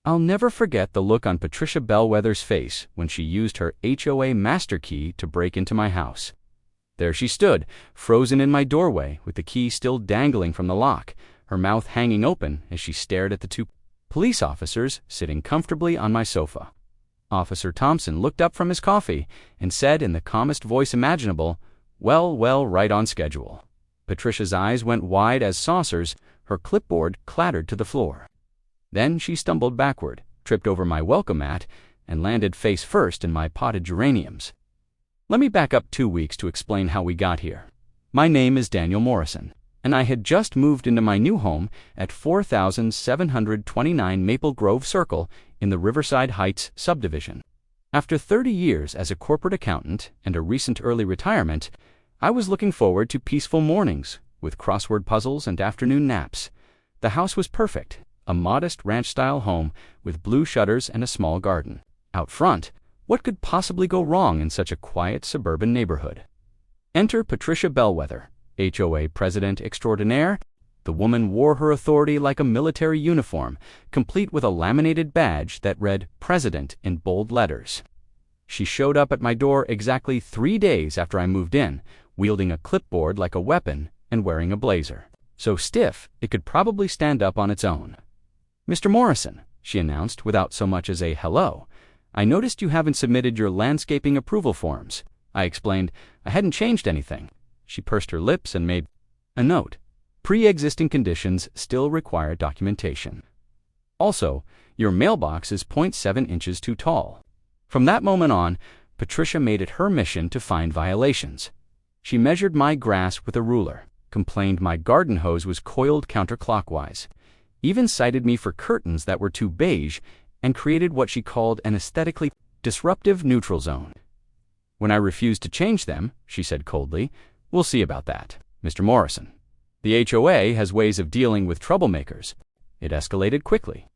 I'll never forget the look on Patricia Bellwether's face when she used her HOA master key to break into my house. There she stood, frozen in my doorway, with the key still dangling from the lock, her mouth hanging open as she stared at the two police officers sitting comfortably on my sofa. Officer Thompson looked up from his coffee and said in the calmest voice imaginable, "Well, well, right on schedule." Patricia's eyes went wide as saucers, her clipboard clattered to the floor. Then she stumbled backward, tripped over my welcome mat, and landed face first in my potted geraniums. Let me back up 2 weeks to explain how we got here. My name is Daniel Morrison, and I had just moved into my new home at 4729 Maple Grove Circle in the Riverside Heights subdivision. After 30 years as a corporate accountant and a recent early retirement, I was looking forward to peaceful mornings with crossword puzzles and afternoon naps. The house was perfect, a modest ranch-style home with blue shutters and a small garden. Out front, what could possibly go wrong in such a quiet suburban neighborhood? Enter Patricia Bellwether, HOA President Extraordinaire. The woman wore her authority like a military uniform, complete with a laminated badge that read President in bold letters. She showed up at my door exactly 3 days after I moved in, wielding a clipboard like a weapon and wearing a blazer, so stiff it could probably stand up on its own. "Mr. Morrison," she announced without so much as a hello, "I noticed you haven't submitted your landscaping approval forms." I explained I hadn't changed anything. She pursed her lips and made a note. "Pre-existing conditions still require documentation. Also, your mailbox is 0.7 inches too tall." From that moment on, Patricia made it her mission to find violations. She measured my grass with a ruler, complained my garden hose was coiled counterclockwise, even cited me for curtains that were too beige, and created what she called an aesthetically disruptive neutral zone. When I refused to change them, she said coldly, "We'll see about that, Mr. Morrison. The HOA has ways of dealing with troublemakers." It escalated quickly.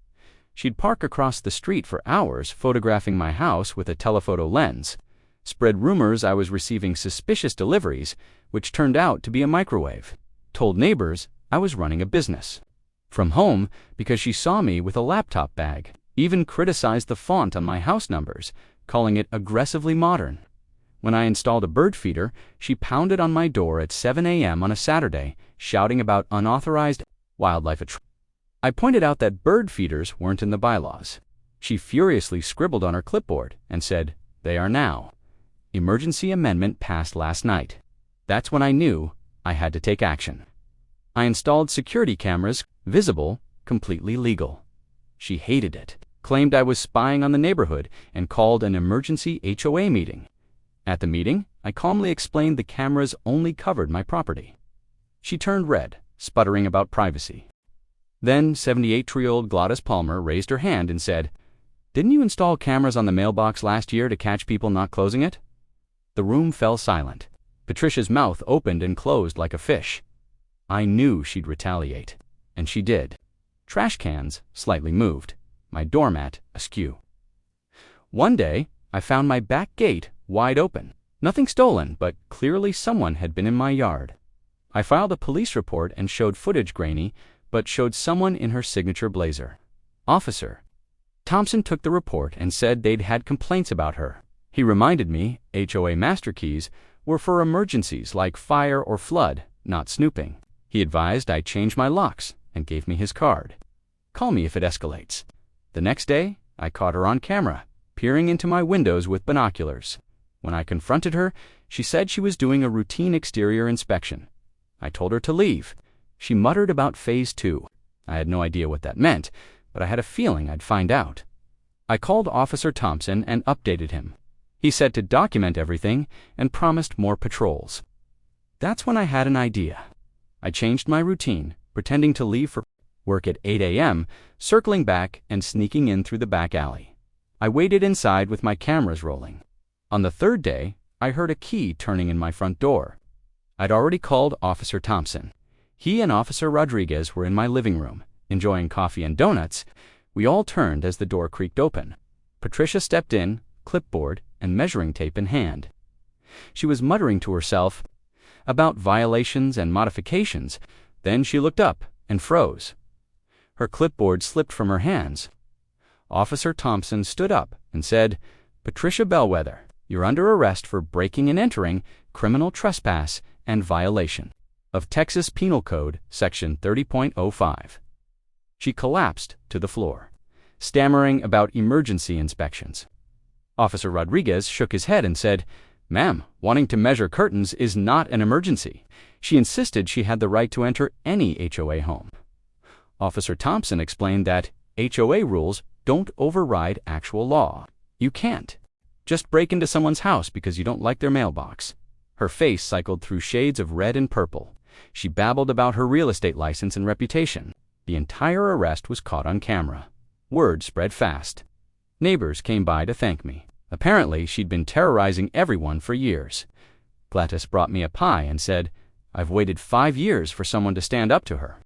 She'd park across the street for hours photographing my house with a telephoto lens, spread rumors I was receiving suspicious deliveries, which turned out to be a microwave, told neighbors I was running a business from home because she saw me with a laptop bag, even criticized the font on my house numbers, calling it aggressively modern. When I installed a bird feeder, she pounded on my door at 7 a.m. on a Saturday, shouting about unauthorized wildlife. I pointed out that bird feeders weren't in the bylaws. She furiously scribbled on her clipboard and said, "They are now. Emergency amendment passed last night." That's when I knew I had to take action. I installed security cameras, visible, completely legal. She hated it, claimed I was spying on the neighborhood, and called an emergency HOA meeting. At the meeting, I calmly explained the cameras only covered my property. She turned red, sputtering about privacy. Then 78-year-old Gladys Palmer raised her hand and said, "Didn't you install cameras on the mailbox last year to catch people not closing it?" The room fell silent. Patricia's mouth opened and closed like a fish. I knew she'd retaliate, and she did. Trash cans slightly moved, my doormat askew. One day, I found my back gate wide open. Nothing stolen, but clearly someone had been in my yard. I filed a police report and showed footage grainy, but showed someone in her signature blazer. Officer Thompson took the report and said they'd had complaints about her. He reminded me HOA master keys were for emergencies like fire or flood, not snooping. He advised I change my locks and gave me his card. "Call me if it escalates." The next day, I caught her on camera, peering into my windows with binoculars. When I confronted her, she said she was doing a routine exterior inspection. I told her to leave. She muttered about phase 2. I had no idea what that meant, but I had a feeling I'd find out. I called Officer Thompson and updated him. He said to document everything and promised more patrols. That's when I had an idea. I changed my routine, pretending to leave for work at 8 a.m., circling back and sneaking in through the back alley. I waited inside with my cameras rolling. On the third day, I heard a key turning in my front door. I'd already called Officer Thompson. He and Officer Rodriguez were in my living room, enjoying coffee and donuts. We all turned as the door creaked open. Patricia stepped in, clipboard and measuring tape in hand. She was muttering to herself about violations and modifications. Then she looked up and froze. Her clipboard slipped from her hands. Officer Thompson stood up and said, "Patricia Bellwether, you're under arrest for breaking and entering, criminal trespass, and violation of Texas Penal Code, Section 30.05. She collapsed to the floor, stammering about emergency inspections. Officer Rodriguez shook his head and said, "Ma'am, wanting to measure curtains is not an emergency." She insisted she had the right to enter any HOA home. Officer Thompson explained that HOA rules don't override actual law. You can't just break into someone's house because you don't like their mailbox. Her face cycled through shades of red and purple. She babbled about her real estate license and reputation. The entire arrest was caught on camera. Word spread fast. Neighbors came by to thank me. Apparently, she'd been terrorizing everyone for years. Gladys brought me a pie and said, "I've waited 5 years for someone to stand up to her."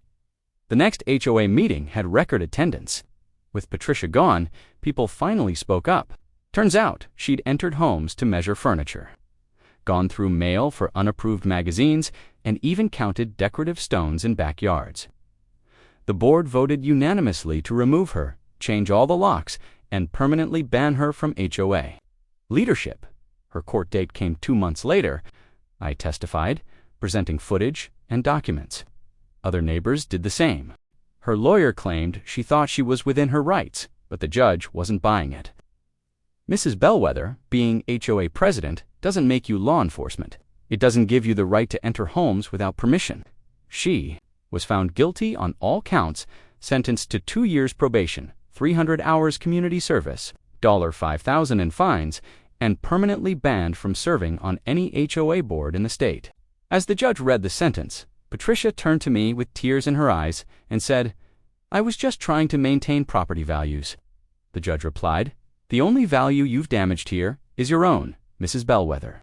The next HOA meeting had record attendance. With Patricia gone, people finally spoke up. Turns out, she'd entered homes to measure furniture, gone through mail for unapproved magazines, and even counted decorative stones in backyards. The board voted unanimously to remove her, change all the locks, and permanently ban her from HOA. Leadership. Her court date came 2 months later. I testified, presenting footage and documents. Other neighbors did the same. Her lawyer claimed she thought she was within her rights, but the judge wasn't buying it. Mrs. Bellwether, being HOA president, doesn't make you law enforcement. It doesn't give you the right to enter homes without permission. She was found guilty on all counts, sentenced to 2 years probation, 300 hours community service, $5,000 in fines, and permanently banned from serving on any HOA board in the state. As the judge read the sentence, Patricia turned to me with tears in her eyes and said, "I was just trying to maintain property values." The judge replied, "The only value you've damaged here is your own, Mrs. Bellwether."